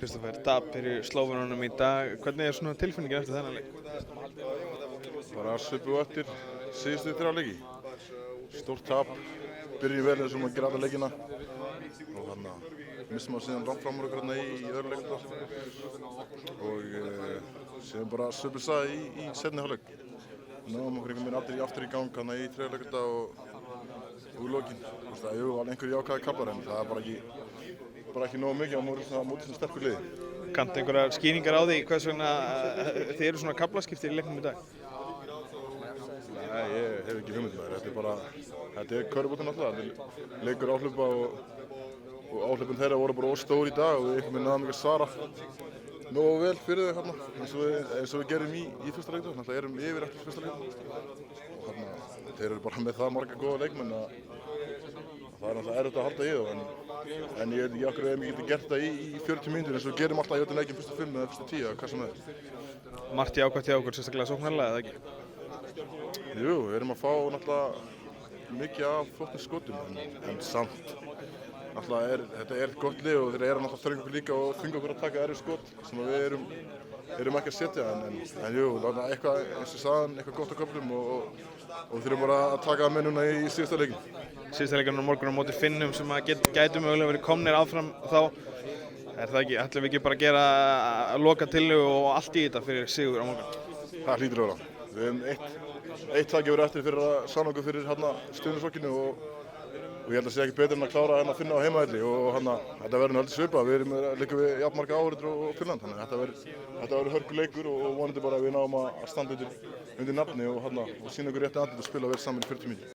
Kristoffer, tapir í Slóvenunum í dag. Hvernig er svona tilfinningin eftir þennan leik? Bara svipuð eftir síðustu 3 leiki. Stórt tap, byrjum vel eins og maður gerir alla leikina og missum maður síðan langt fram úr okkur í öðru leiknum og síðan bara svipuð saga í seinni hálfleik. Náðum okkur einhvern veginn aftur í gang í 3. leiknum og í lokin. Jú, var einhverjir jákvæðir kaflar en það er bara ekki nógu mikið á móti svona sterku liði. Kanntu einhverjar skýringar á því hvers vegna þið eru svona kaflaskiptir í leiknum í dag? Nei, ég hef ekki hugmynd með þetta er körfubolti náttúrulega, þetta er leikur áhlaupa og áhlaupin þeirra voru bara óstór í dag og við einhvern veginn náðum ekki að svara nógu vel fyrir þau eins og við gerum í fyrsta leiknum, náttúrulega erum yfir eftir fyrsta leiknum og þeir eru bara með það marga góða leikmenn að það er náttúrulega erfitt að halda í þá en ég veit ekki okkur ef við getum gert það í 40 mínútur eins og við gerum alltaf í öllum leikjum fyrstu 5 eða fyrstu 10 eða hvað sem er. Margt jákvætt hjá okkur, sérstaklega sóknarlega eða ekki? Jú, við erum að fá náttúrulega mikið af flottum skotum en samt náttúrulega þetta er gott lið og þeir eru náttúrulega þrönga okkur líka og þvinga okkur að taka erfið skot sem við erum ekki að setja en jú, eitthvað eins og sagðan, eitthvað gott á köflum og við þurfum bara að taka það með núna í síðasta leikin. Síðasta leikin á morgun á móti Finnum sem að gætu mögulega verið komnir áfram þá. Er það ekki, ætlum við ekki bara að gera loka tillögu og allt í þetta fyrir sigur á morgun? Það hlýtur að vera. Við höfum eitt tækifæri eftir fyrir að sanna okkur fyrir stuðningsflokkinu og ég held að sé ekki betur en að klára að finna á heimavelli og þetta verður heldur svipað. Við erum líka við jafn marga áhorfendur og Finnland, þannig að þetta verður hörkuleikur og vonandi bara að við náum að standa undir nafni og sýna okkur rétt andlit og spila vel saman í 40 mínútur.